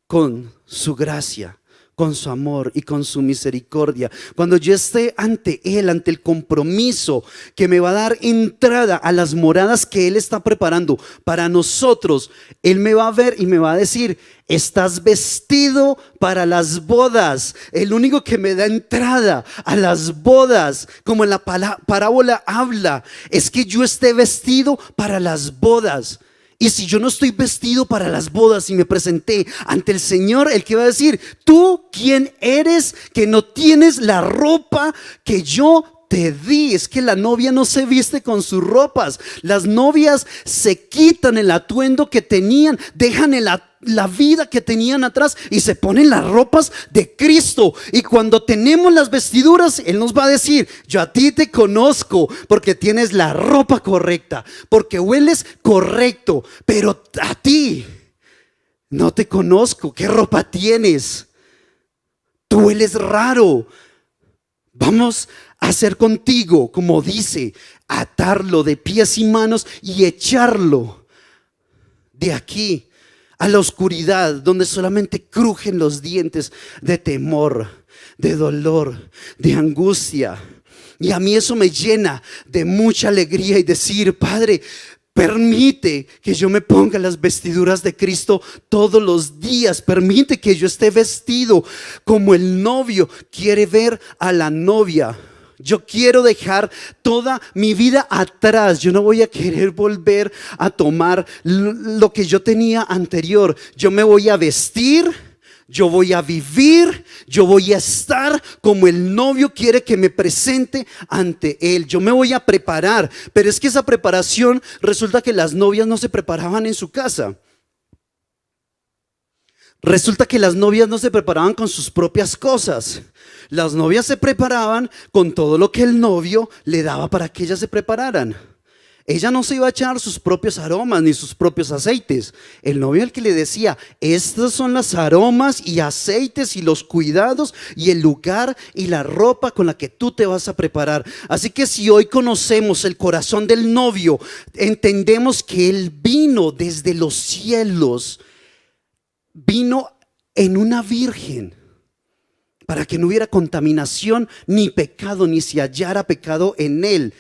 con su gracia, con su amor y con su misericordia. Cuando yo esté ante Él, ante el compromiso que me va a dar entrada a las moradas que Él está preparando para nosotros, Él me va a ver y me va a decir: estás vestido para las bodas. El único que me da entrada a las bodas, como en la parábola habla, es que yo esté vestido para las bodas. Y si yo no estoy vestido para las bodas y me presenté ante el Señor, el que va a decir: ¿tú quién eres que no tienes la ropa que yo te di? Es que la novia no se viste con sus ropas. Las novias se quitan el atuendo que tenían, dejan la vida que tenían atrás y se ponen las ropas de Cristo. Y cuando tenemos las vestiduras, Él nos va a decir: yo a ti te conozco porque tienes la ropa correcta, porque hueles correcto, pero a ti no te conozco. ¿Qué ropa tienes? Tú hueles raro. Vamos a hacer contigo, como dice, atarlo de pies y manos y echarlo de aquí a la oscuridad, donde solamente crujen los dientes de temor, de dolor, de angustia. Y a mí eso me llena de mucha alegría y decir: Padre, permite que yo me ponga las vestiduras de Cristo todos los días. Permite que yo esté vestido como el novio quiere ver a la novia. Yo quiero dejar toda mi vida atrás. Yo no voy a querer volver a tomar lo que yo tenía anterior. Yo me voy a vestir, yo voy a vivir, yo voy a estar como el novio quiere que me presente ante Él. Yo me voy a preparar, pero es que esa preparación resulta que las novias no se preparaban en su casa. Resulta que las novias no se preparaban con sus propias cosas. Las novias se preparaban con todo lo que el novio le daba para que ellas se prepararan. Ella no se iba a echar sus propios aromas ni sus propios aceites. El novio el que le decía: estos son los aromas y aceites y los cuidados y el lugar y la ropa con la que tú te vas a preparar. Así que si hoy conocemos el corazón del novio, entendemos que Él vino desde los cielos vino en una virgen para que no hubiera contaminación ni pecado, ni se hallara pecado en él.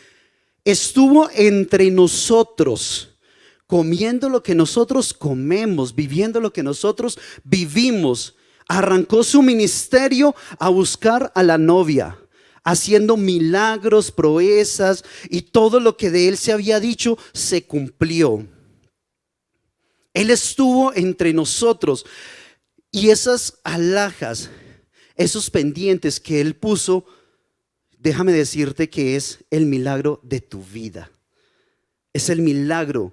Estuvo entre nosotros, comiendo lo que nosotros comemos, viviendo lo que nosotros vivimos. Arrancó su ministerio a buscar a la novia, haciendo milagros, proezas, y todo lo que de él se había dicho se cumplió. Él estuvo entre nosotros, y esas alhajas, esos pendientes que él puso, déjame decirte que es el milagro de tu vida. Es el milagro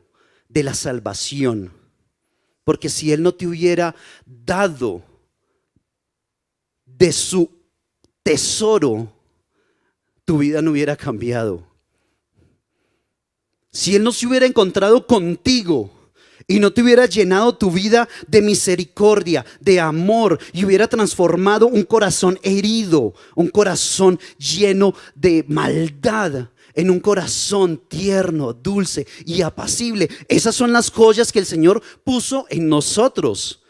de la salvación. Porque si él no te hubiera dado de su tesoro, tu vida no hubiera cambiado. Si él no se hubiera encontrado contigo y no te hubiera llenado tu vida de misericordia, de amor, y hubiera transformado un corazón herido, un corazón lleno de maldad, en un corazón tierno, dulce y apacible. Esas son las joyas que el Señor puso en nosotros.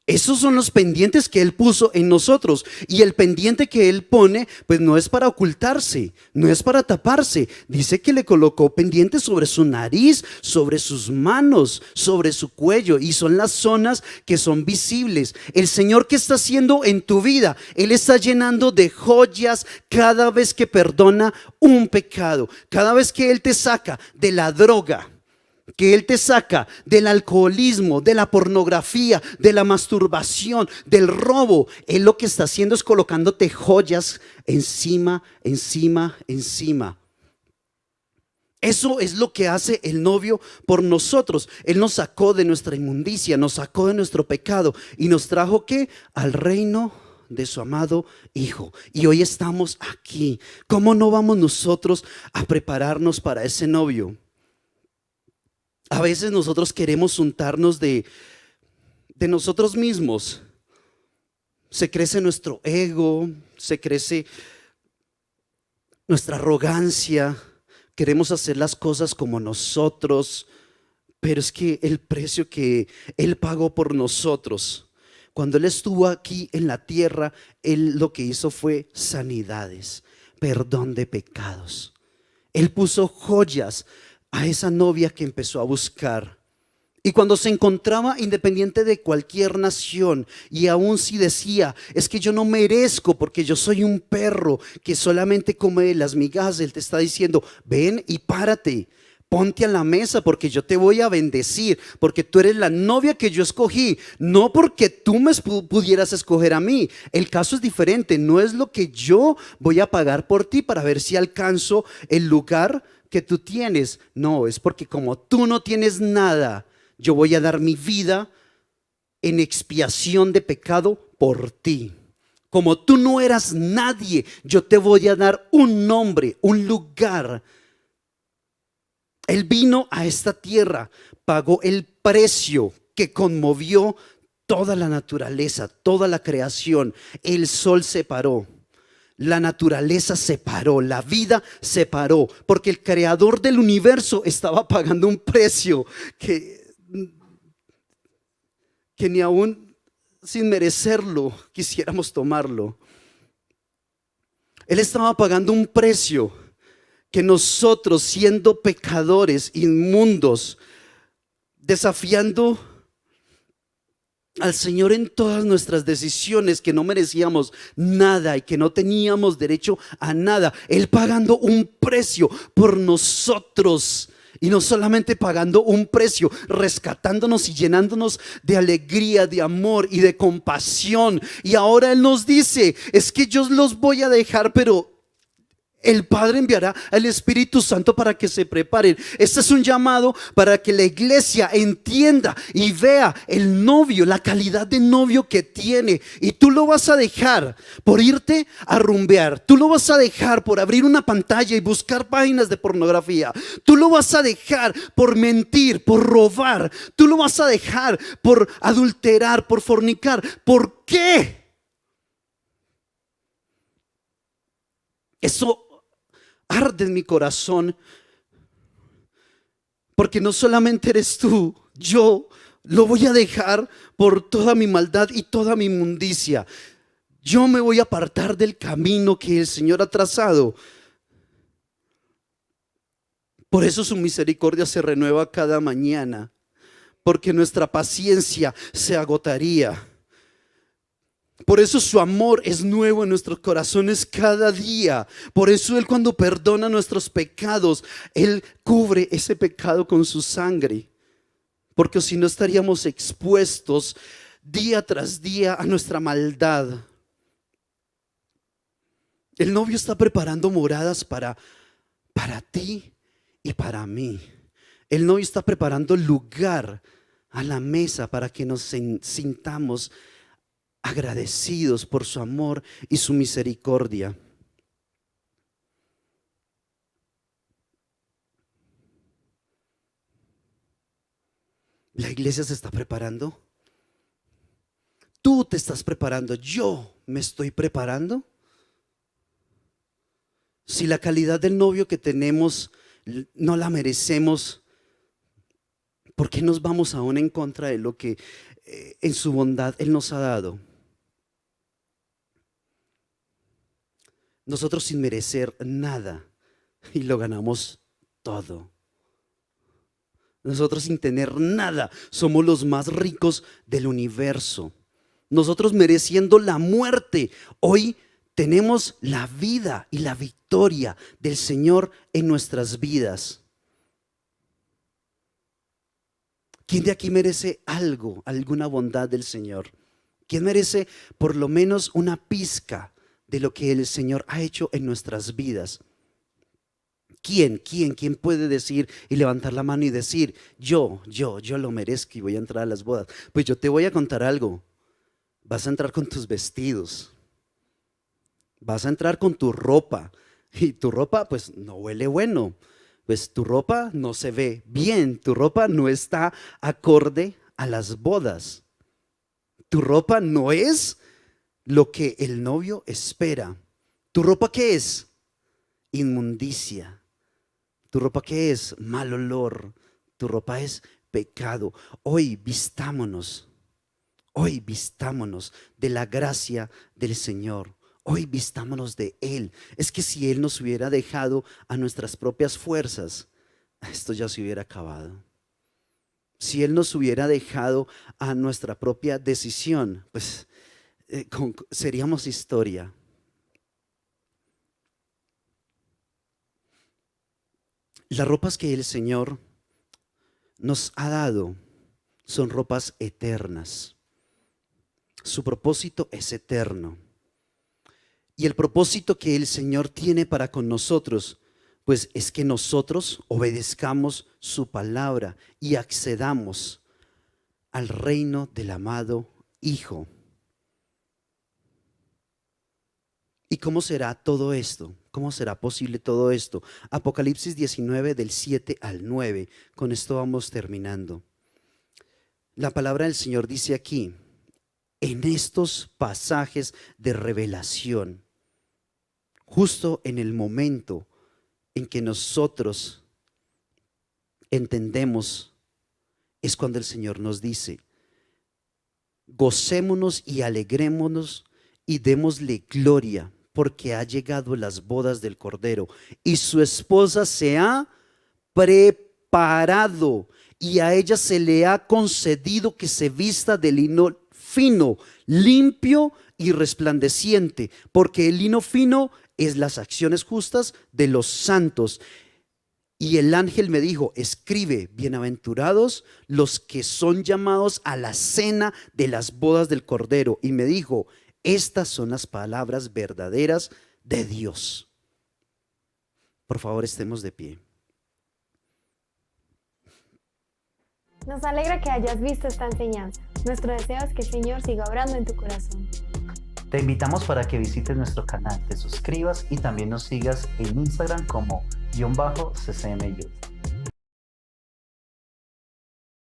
Esos son los pendientes que Él puso en nosotros. Y el pendiente que Él pone, pues no es para ocultarse, no es para taparse. Dice que le colocó pendientes sobre su nariz, sobre sus manos, sobre su cuello. Y son las zonas que son visibles. El Señor, ¿qué está haciendo en tu vida? Él está llenando de joyas cada vez que perdona un pecado. Cada vez que Él te saca de la droga, que Él te saca del alcoholismo, de la pornografía, de la masturbación, del robo. Él lo que está haciendo es colocándote joyas encima, encima, encima. Eso es lo que hace el novio por nosotros. Él nos sacó de nuestra inmundicia, nos sacó de nuestro pecado y nos trajo ¿qué? Al reino de su amado Hijo. Y hoy estamos aquí. ¿Cómo no vamos nosotros a prepararnos para ese novio? A veces nosotros queremos untarnos de nosotros mismos. Se crece nuestro ego, se crece nuestra arrogancia. Queremos hacer las cosas como nosotros, pero es que el precio que Él pagó por nosotros, cuando Él estuvo aquí en la tierra, Él lo que hizo fue sanidades, perdón de pecados. Él puso joyas a esa novia que empezó a buscar. Y cuando se encontraba independiente de cualquier nación, y aún si decía, es que yo no merezco porque yo soy un perro que solamente come las migajas, Él te está diciendo, ven y párate, ponte a la mesa porque yo te voy a bendecir, porque tú eres la novia que yo escogí, no porque tú me pudieras escoger a mí. El caso es diferente, no es lo que yo voy a pagar por ti para ver si alcanzo el lugar que tú tienes. No, es porque como tú no tienes nada, yo voy a dar mi vida en expiación de pecado por ti. Como tú no eras nadie, yo te voy a dar un nombre, un lugar. Él vino a esta tierra, pagó el precio que conmovió toda la naturaleza, toda la creación. El sol se paró. La naturaleza se paró, la vida se paró, porque el creador del universo estaba pagando un precio que ni aún sin merecerlo quisiéramos tomarlo. Él estaba pagando un precio que nosotros, siendo pecadores inmundos, desafiando al Señor en todas nuestras decisiones, que no merecíamos nada y que no teníamos derecho a nada, Él pagando un precio por nosotros. Y no solamente pagando un precio, rescatándonos y llenándonos de alegría, de amor y de compasión. Y ahora Él nos dice, es que yo los voy a dejar, pero el Padre enviará al Espíritu Santo para que se preparen. Este es un llamado para que la iglesia entienda y vea el novio, la calidad de novio que tiene. Y tú lo vas a dejar por irte a rumbear. Tú lo vas a dejar por abrir una pantalla y buscar páginas de pornografía. Tú lo vas a dejar por mentir, por robar. Tú lo vas a dejar por adulterar, por fornicar. ¿Por qué? Eso arde en mi corazón, porque no solamente eres tú, yo, Lo voy a dejar por toda mi maldad y toda mi inmundicia. Yo me voy a apartar del camino que el Señor ha trazado. Por eso su misericordia se renueva cada mañana, porque nuestra paciencia se agotaría. Por eso su amor es nuevo en nuestros corazones cada día. Por eso Él, cuando perdona nuestros pecados, Él cubre ese pecado con su sangre. Porque si no, estaríamos expuestos día tras día a nuestra maldad. El novio está preparando moradas para ti y para mí. El novio está preparando lugar a la mesa para que nos sintamos agradecidos por su amor y su misericordia. La iglesia se está preparando. Tú te estás preparando. Yo me estoy preparando. Si la calidad del novio que tenemos no la merecemos, ¿por qué nos vamos aún en contra de lo que en su bondad Él nos ha dado? Nosotros sin merecer nada y lo ganamos todo. Nosotros sin tener nada somos los más ricos del universo. Nosotros mereciendo la muerte, hoy tenemos la vida y la victoria del Señor en nuestras vidas. ¿Quién de aquí merece algo, alguna bondad del Señor? ¿Quién merece por lo menos una pizca de lo que el Señor ha hecho en nuestras vidas? ¿Quién puede decir y levantar la mano y decir, yo lo merezco y voy a entrar a las bodas? Pues yo te voy a contar algo. Vas a entrar con tus vestidos, vas a entrar con tu ropa, y tu ropa pues no huele bueno, pues tu ropa no se ve bien, tu ropa no está acorde a las bodas, tu ropa no es lo que el novio espera. ¿Tu ropa qué es? Inmundicia. ¿Tu ropa qué es? Mal olor. Tu ropa es pecado. Hoy vistámonos de la gracia del Señor. Hoy vistámonos de Él. Es que si Él nos hubiera dejado a nuestras propias fuerzas, esto ya se hubiera acabado. Si Él nos hubiera dejado a nuestra propia decisión, pues seríamos historia. Las ropas que el Señor nos ha dado son ropas eternas. Su propósito es eterno. Y el propósito que el Señor tiene para con nosotros, pues es que nosotros obedezcamos su palabra y accedamos al reino del amado Hijo. ¿Y cómo será todo esto? ¿Cómo será posible todo esto? Apocalipsis 19 del 7 al 9. Con esto vamos terminando. La palabra del Señor dice aquí, en estos pasajes de revelación, justo en el momento en que nosotros entendemos, es cuando el Señor nos dice, gocémonos y alegrémonos y démosle gloria, porque ha llegado las bodas del Cordero y su esposa se ha preparado y a ella se le ha concedido que se vista de lino fino, limpio y resplandeciente, porque el lino fino es las acciones justas de los santos. Y el ángel me dijo, escribe, bienaventurados los que son llamados a la cena de las bodas del Cordero. Y me dijo, estas son las palabras verdaderas de Dios. Por favor, estemos de pie. Nos alegra que hayas visto esta enseñanza. Nuestro deseo es que el Señor siga obrando en tu corazón. Te invitamos para que visites nuestro canal, te suscribas y también nos sigas en Instagram como _ccmyouth.